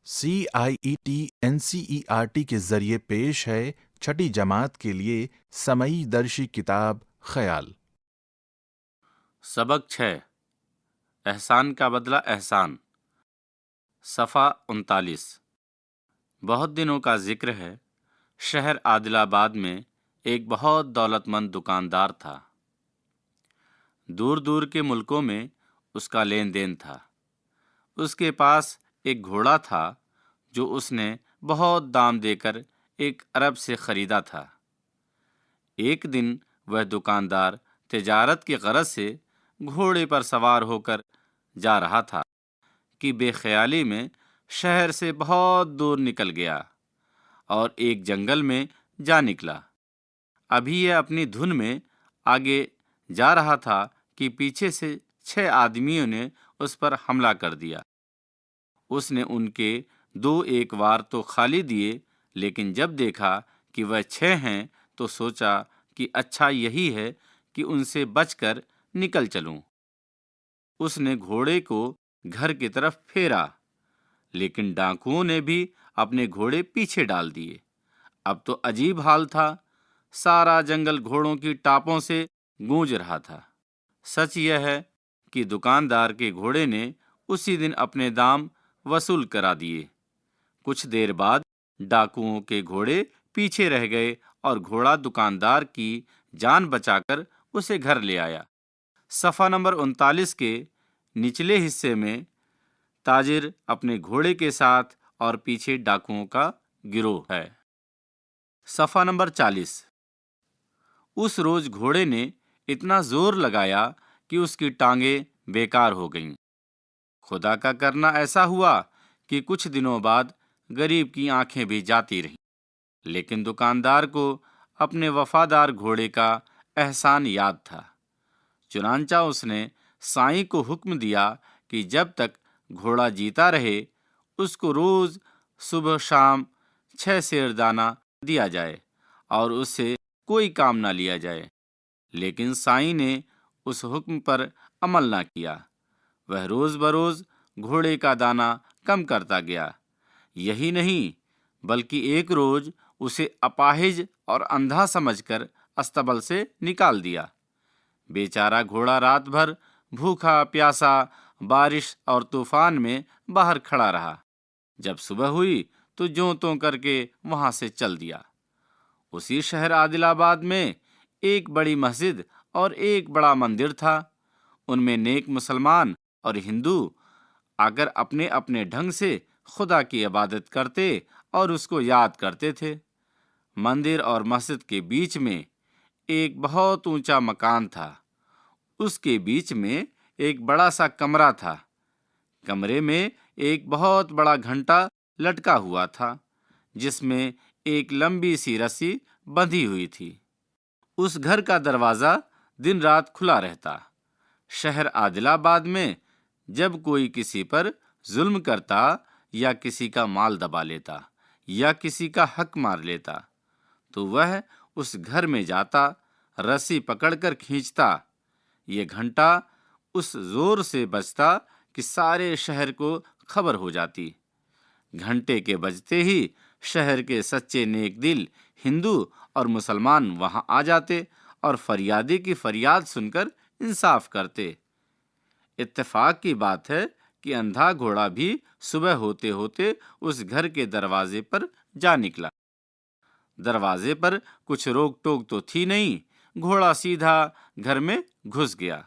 CIET NCERT کے ذریعے پیش ہے چھٹی جماعت کے لیے سمعی درشی کتاب خیال۔ سبق 6 احسان کا بدلہ احسان، صفحہ 39۔ بہت دنوں کا ذکر ہے، شہر عادل آباد میں ایک بہت دولت مند دکاندار تھا۔ دور دور کے ملکوں میں اس کا لین دین تھا۔ اس کے پاس ایک گھوڑا تھا جو اس نے بہت دام دے کر ایک عرب سے خریدا تھا۔ ایک دن وہ دکاندار تجارت کی غرض سے گھوڑے پر سوار ہو کر جا رہا تھا کہ بے خیالی میں شہر سے بہت دور نکل گیا اور ایک جنگل میں جا نکلا۔ ابھی یہ اپنی دھن میں آگے جا رہا تھا کہ پیچھے سے 6 آدمیوں نے اس پر حملہ کر دیا۔ اس نے ان کے 2 وار تو خالی دیے، لیکن جب دیکھا کہ وہ 6 ہیں تو سوچا کہ اچھا یہی ہے کہ ان سے بچ کر نکل چلوں۔ اس نے گھوڑے کو گھر کی طرف پھیرا، لیکن ڈاکوؤں نے بھی اپنے گھوڑے پیچھے ڈال دیے۔ اب تو عجیب حال تھا، سارا جنگل گھوڑوں کی ٹاپوں سے گونج رہا تھا۔ سچ یہ ہے کہ دکاندار کے گھوڑے نے اسی دن اپنے دام وصول کرا دیے۔ کچھ دیر بعد ڈاکوؤں کے گھوڑے پیچھے رہ گئے اور گھوڑا دکاندار کی جان بچا کر اسے گھر لے آیا۔ صفحہ نمبر 39 کے نچلے حصے میں تاجر اپنے گھوڑے کے ساتھ اور پیچھے ڈاکوؤں کا گروہ ہے۔ صفحہ نمبر 40۔ اس روز گھوڑے نے اتنا زور لگایا کہ اس کی ٹانگیں بیکار ہو گئیں۔ خدا کا کرنا ایسا ہوا کہ کچھ دنوں بعد غریب کی آنکھیں بھی جاتی رہیں، لیکن دکاندار کو اپنے وفادار گھوڑے کا احسان یاد تھا۔ چنانچہ اس نے سائیں کو حکم دیا کہ جب تک گھوڑا جیتا رہے اس کو روز صبح شام 6 سیر دانہ دیا جائے اور اس سے کوئی کام نہ لیا جائے۔ لیکن سائیں نے اس حکم پر عمل نہ کیا۔ وہ روز بروز گھوڑے کا دانہ کم کرتا گیا۔ یہی نہیں بلکہ ایک روز اسے اپاہج اور اندھا سمجھ کر استبل سے نکال دیا۔ بیچارہ گھوڑا رات بھر بھوکا پیاسا بارش اور طوفان میں باہر کھڑا رہا۔ جب صبح ہوئی تو جوں توں کر کے وہاں سے چل دیا۔ اسی شہر عادل آباد میں ایک بڑی مسجد اور ایک بڑا مندر تھا۔ ان میں نیک مسلمان اور ہندو آ کر اپنے اپنے ڈھنگ سے خدا کی عبادت کرتے اور اس کو یاد کرتے تھے۔ مندر اور مسجد کے بیچ میں ایک بہت اونچا مکان تھا۔ اس کے بیچ میں ایک بڑا سا کمرہ تھا۔ کمرے میں ایک بہت بڑا گھنٹا لٹکا ہوا تھا جس میں ایک لمبی سی رسی بندھی ہوئی تھی۔ اس گھر کا دروازہ دن رات کھلا رہتا۔ شہر عادل آباد میں جب کوئی کسی پر ظلم کرتا یا کسی کا مال دبا لیتا یا کسی کا حق مار لیتا تو وہ اس گھر میں جاتا، رسی پکڑ کر کھینچتا۔ یہ گھنٹا اس زور سے بجتا کہ سارے شہر کو خبر ہو جاتی۔ گھنٹے کے بجتے ہی شہر کے سچے نیک دل ہندو اور مسلمان وہاں آ جاتے اور فریادی کی فریاد سن کر انصاف کرتے۔ اتفاق کی بات ہے کہ اندھا گھوڑا بھی صبح ہوتے ہوتے اس گھر کے دروازے پر جا نکلا۔ دروازے پر کچھ روک ٹوک تو تھی نہیں، گھوڑا سیدھا گھر میں گھس گیا۔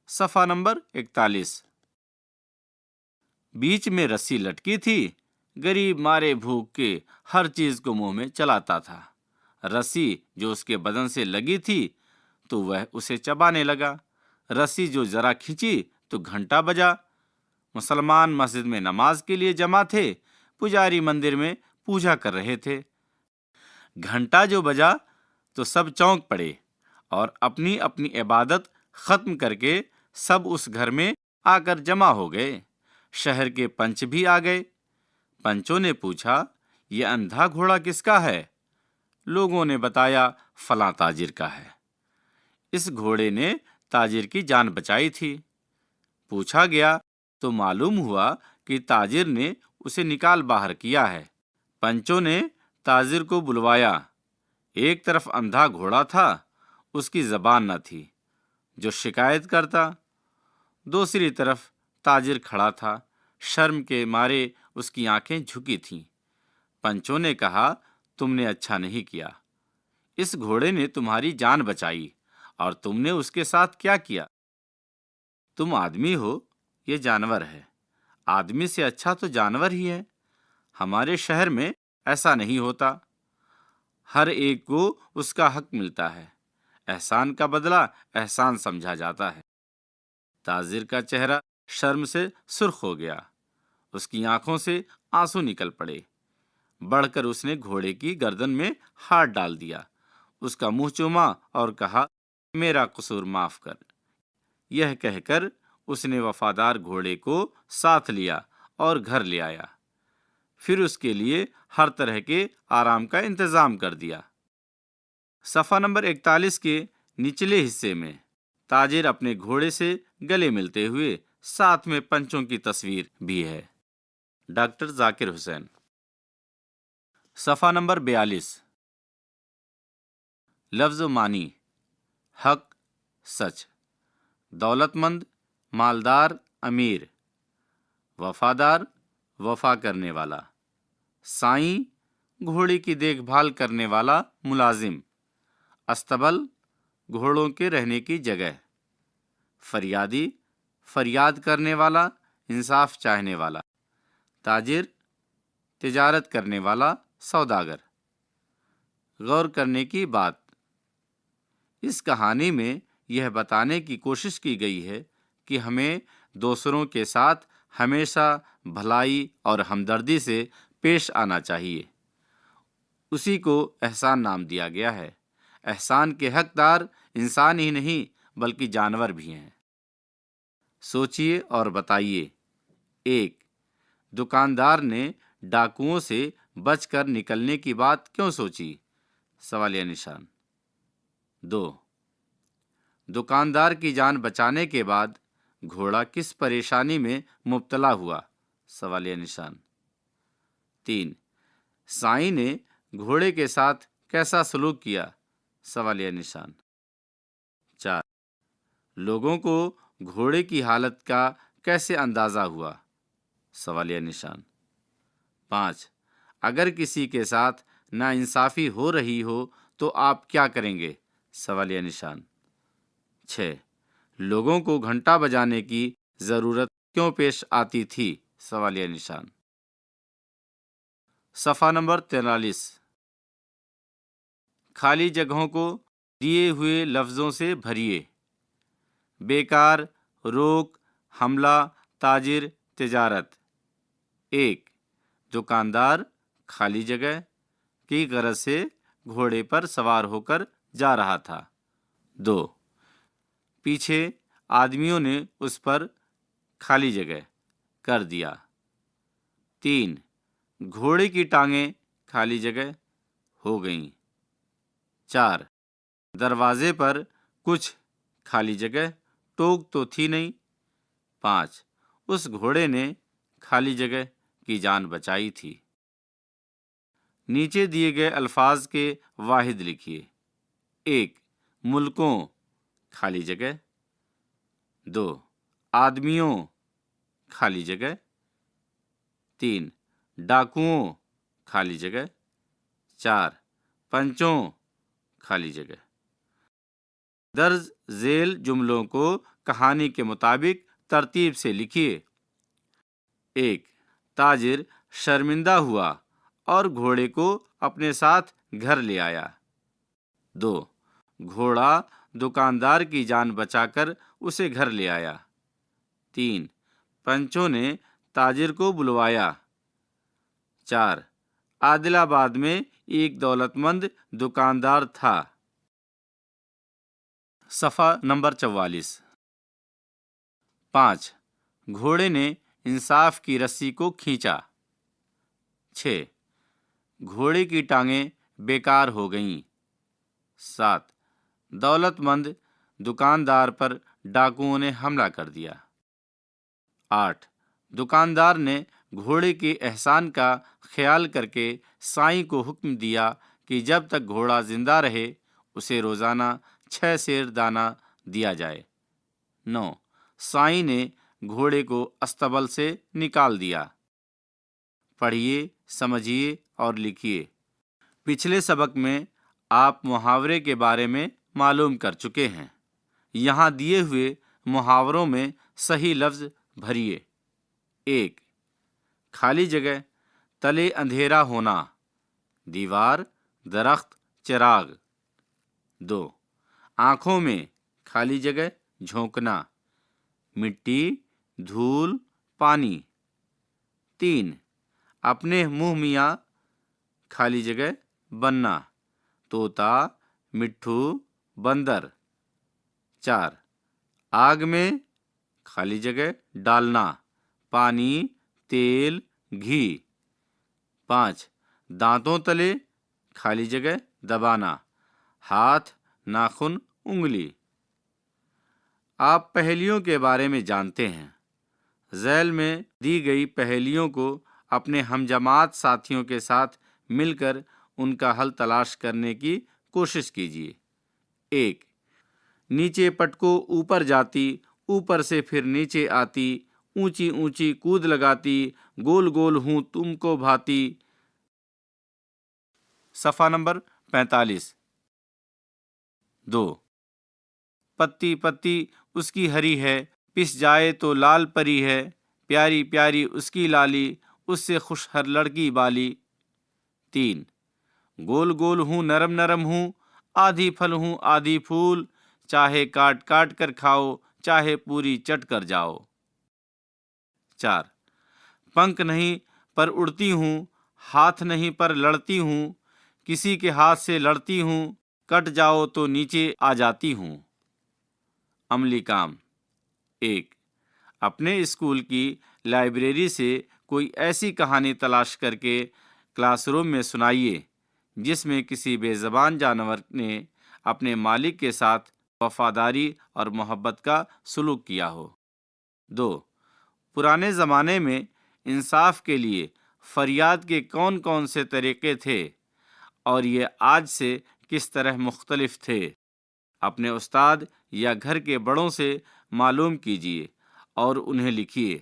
صفحہ نمبر 41۔ بیچ میں رسی لٹکی تھی۔ غریب مارے بھوک کے ہر چیز کو منہ میں چلاتا تھا۔ رسی جو اس کے بدن سے لگی تھی تو وہ اسے چبانے لگا۔ رسی جو ذرا کھینچی تو گھنٹا بجا۔ مسلمان مسجد میں نماز کے لیے جمع تھے، پجاری مندر میں پوجا کر رہے تھے۔ گھنٹا جو بجا تو سب چونک پڑے اور اپنی اپنی عبادت ختم کر کے سب اس گھر میں آ کر جمع ہو گئے۔ شہر کے پنچ بھی آ گئے۔ پنچوں نے پوچھا، یہ اندھا گھوڑا کس کا ہے؟ لوگوں نے بتایا، فلاں تاجر کا ہے۔ اس گھوڑے نے تاجر کی جان بچائی تھی۔ پوچھا گیا تو معلوم ہوا کہ تاجر نے اسے نکال باہر کیا ہے۔ پنچوں نے تاجر کو بلوایا۔ ایک طرف اندھا گھوڑا تھا، اس کی زبان نہ تھی، جو شکایت کرتا۔ دوسری طرف تاجر کھڑا تھا، شرم کے مارے اس کی آنکھیں جھکی تھیں۔ پنچوں نے کہا، تم نے اچھا نہیں کیا۔ اس گھوڑے نے تمہاری جان بچائی اور تم نے اس کے ساتھ کیا کیا؟ تم آدمی ہو، یہ جانور ہے۔ آدمی سے اچھا تو جانور ہی ہے۔ ہمارے شہر میں ایسا نہیں ہوتا۔ ہر ایک کو اس کا حق ملتا ہے۔ احسان کا بدلہ احسان سمجھا جاتا ہے۔ تاجر کا چہرہ شرم سے سرخ ہو گیا، اس کی آنکھوں سے آنسو نکل پڑے۔ بڑھ کر اس نے گھوڑے کی گردن میں ہاتھ ڈال دیا، اس کا منہ چوما اور کہا، میرا قصور معاف کر۔ یہ کہہ کر اس نے وفادار گھوڑے کو ساتھ لیا اور گھر لے آیا۔ پھر اس کے لیے ہر طرح کے آرام کا انتظام کر دیا۔ صفحہ نمبر 41 کے نچلے حصے میں تاجر اپنے گھوڑے سے گلے ملتے ہوئے، ساتھ میں پنچوں کی تصویر بھی ہے۔ ڈاکٹر ذاکر حسین۔ صفحہ نمبر 42۔ لفظ و معنی: حق، سچ، دولت مند، مالدار، امیر، وفادار، وفا کرنے والا، سائیں، گھوڑے کی دیکھ بھال کرنے والا ملازم، استبل، گھوڑوں کے رہنے کی جگہ، فریادی، فریاد کرنے والا، انصاف چاہنے والا، تاجر، تجارت کرنے والا، سوداگر۔ غور کرنے کی بات: اس کہانی میں یہ بتانے کی کوشش کی گئی ہے کہ ہمیں دوسروں کے ساتھ ہمیشہ بھلائی اور ہمدردی سے پیش آنا چاہیے۔ اسی کو احسان نام دیا گیا ہے۔ احسان کے حقدار انسان ہی نہیں بلکہ جانور بھی ہیں۔ سوچئے اور بتائیے۔ 1. دکاندار نے ڈاکوؤں سے بچ کر نکلنے کی بات کیوں سوچی؟ سوالیہ نشان۔ 2. دکاندار کی جان بچانے کے بعد گھوڑا کس پریشانی میں مبتلا ہوا؟ سوالیہ نشان۔ 3. سائیں نے گھوڑے کے ساتھ کیسا سلوک کیا؟ سوالیہ نشان۔ 4. لوگوں کو گھوڑے کی حالت کا کیسے اندازہ ہوا؟ سوالیہ نشان۔ 5. اگر کسی کے ساتھ ناانصافی ہو رہی ہو تو آپ کیا کریں گے؟ سوالیہ نشان۔ 6. لوگوں کو گھنٹا بجانے کی ضرورت کیوں پیش آتی تھی؟ سوالیہ نشان۔ صفحہ نمبر 43۔ خالی جگہوں کو دیے ہوئے لفظوں سے بھریے۔ بیکار، روک، حملہ، تاجر، تجارت۔ 1. دکاندار خالی جگہ کی غرض سے گھوڑے پر سوار ہو کر جا رہا تھا۔ 2. پیچھے آدمیوں نے اس پر خالی جگہ کر دیا۔ 3. گھوڑے کی ٹانگیں خالی جگہ ہو گئیں۔ 4. دروازے پر کچھ خالی جگہ ٹوک تو تھی نہیں۔ 5. اس گھوڑے نے خالی جگہ کی جان بچائی تھی۔ نیچے دیے گئے الفاظ کے واحد لکھیے۔ 1. ملکوں خالی جگہ۔ 2. آدمیوں خالی جگہ۔ 3. ڈاکوؤں خالی جگہ۔ 4. پنچوں خالی جگہ۔ درج ذیل جملوں کو کہانی کے مطابق ترتیب سے لکھیے۔ 1. تاجر شرمندہ ہوا اور گھوڑے کو اپنے ساتھ گھر لے آیا۔ 2. گھوڑا دکاندار کی جان بچا کر اسے گھر لے آیا۔ 3. پنچوں نے تاجر کو بلوایا۔ 4. عادل آباد میں ایک دولت مند دکاندار تھا۔ صفحہ نمبر 44۔ 5. گھوڑے نے انصاف کی رسی کو کھینچا۔ 6. گھوڑے کی ٹانگیں بیکار ہو گئیں۔ 7. دولت مند دکاندار پر ڈاکوؤں نے حملہ کر دیا۔ 8. دکاندار نے گھوڑے کے احسان کا خیال کر کے سائیں کو حکم دیا کہ جب تک گھوڑا زندہ رہے اسے روزانہ 6 سیر دانہ دیا جائے۔ 9. سائیں نے گھوڑے کو استبل سے نکال دیا۔ پڑھیے، سمجھیے اور لکھیے۔ پچھلے سبق میں آپ محاورے کے بارے میں معلوم کر چکے ہیں۔ یہاں دیے ہوئے محاوروں میں صحیح لفظ بھریے۔ 1. خالی جگہ، تلے اندھیرا ہونا، دیوار، درخت، چراغ۔ 2. آنکھوں میں، خالی جگہ، جھونکنا، مٹی، دھول، پانی۔ 3. اپنے منہ میاں، خالی جگہ، بننا، طوطا، مٹھو، بندر۔ 4. آگ میں، خالی جگہ، ڈالنا، پانی، تیل، گھی۔ 5. دانتوں تلے، خالی جگہ، دبانا، ہاتھ، ناخن، انگلی۔ آپ پہیلیوں کے بارے میں جانتے ہیں۔ ذیل میں دی گئی پہیلیوں کو اپنے ہم جماعت ساتھیوں کے ساتھ مل کر ان کا حل تلاش کرنے کی کوشش کیجیے۔ 1. نیچے پٹکو اوپر جاتی، اوپر سے پھر نیچے آتی، اونچی اونچی کود لگاتی، گول گول ہوں تم کو بھاتی۔ صفحہ نمبر 45۔ 2. پتی پتی اس کی ہری ہے، پس جائے تو لال پری ہے، پیاری پیاری اس کی لالی، اس سے خوش ہر لڑکی بالی۔ 3. گول گول ہوں نرم نرم ہوں، آدھی پھل ہوں آدھی پھول، چاہے کاٹ کاٹ کر کھاؤ، چاہے پوری چٹ کر جاؤ۔ 4. پنکھ نہیں پر اڑتی ہوں، ہاتھ نہیں پر لڑتی ہوں، کسی کے ہاتھ سے لڑتی ہوں، کٹ جاؤ تو نیچے آ جاتی ہوں۔ عملی کام۔ 1. اپنے اسکول کی لائبریری سے کوئی ایسی کہانی تلاش کر کے کلاس روم میں سنائیے جس میں کسی بے زبان جانور نے اپنے مالک کے ساتھ وفاداری اور محبت کا سلوک کیا ہو۔ 2. پرانے زمانے میں انصاف کے لیے فریاد کے کون کون سے طریقے تھے اور یہ آج سے کس طرح مختلف تھے؟ اپنے استاد یا گھر کے بڑوں سے معلوم کیجیے اور انہیں لکھیے۔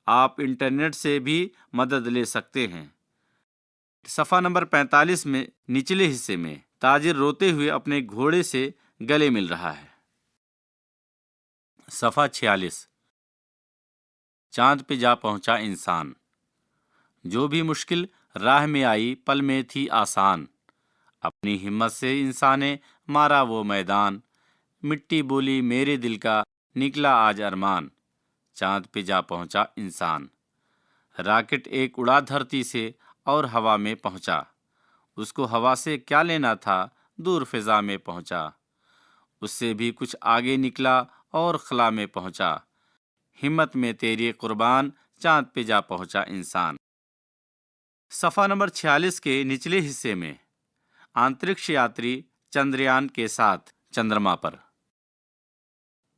آپ انٹرنیٹ سے بھی مدد لے سکتے ہیں۔ صفحہ نمبر 45 میں نچلے حصے میں تاجر روتے ہوئے اپنے گھوڑے سے گلے مل رہا ہے۔ صفحہ 46۔ چاند پہ جا پہنچا انسان، جو بھی مشکل راہ میں آئی پل میں تھی آسان، اپنی ہمت سے انسان نے مارا وہ میدان، مٹی بولی میرے دل کا نکلا آج ارمان، چاند پہ جا پہنچا انسان۔ راکٹ ایک اڑا دھرتی سے اور ہوا میں پہنچا، اس کو ہوا سے کیا لینا تھا، دور فضا میں پہنچا، اس سے بھی کچھ آگے نکلا اور خلا میں پہنچا، ہمت میں تیری قربان، چاند پہ جا پہنچا انسان۔ صفحہ نمبر 46 کے نچلے حصے میں آنترکش یاتری چندریان کے ساتھ چندرما پر۔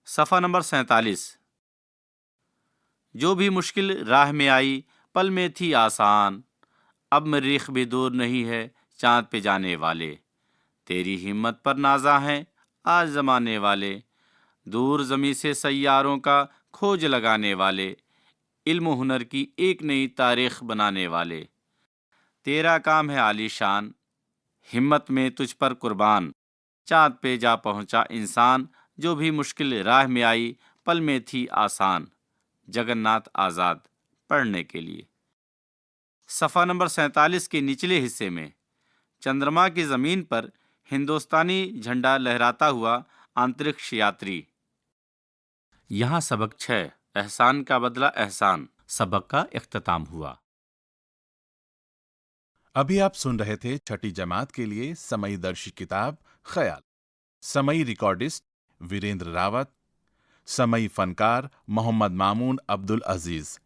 صفحہ نمبر 47۔ جو بھی مشکل راہ میں آئی پل میں تھی آسان، اب مریخ بھی دور نہیں ہے چاند پہ جانے والے، تیری ہمت پر نازاں ہیں آج زمانے والے، دور زمیں سے سیاروں کا کھوج لگانے والے، علم و ہنر کی ایک نئی تاریخ بنانے والے، تیرا کام ہے عالی شان، ہمت میں تجھ پر قربان، چاند پہ جا پہنچا انسان، جو بھی مشکل راہ میں آئی پل میں تھی آسان۔ جگن ناتھ آزاد۔ پڑھنے کے لیے صفحہ نمبر 47 کے نچلے حصے میں چندرما کی زمین پر ہندوستانی جھنڈا لہراتا ہوا آنترکش یاتری۔ یہاں سبق 6 احسان کا بدلہ احسان سبق کا اختتام ہوا۔ ابھی آپ سن رہے تھے چھٹی جماعت کے لیے سمئی درشی کتاب خیال۔ سمئی ریکارڈسٹ ویریندر راوت، سمئی فنکار محمد مامون عبد العزیز،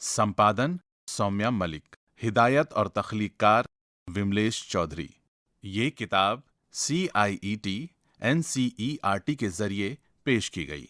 سمپادن سومیا ملک، ہدایت اور تخلیق کار وملیش چودھری۔ یہ کتاب CIET NCERT کے ذریعے پیش کی گئی۔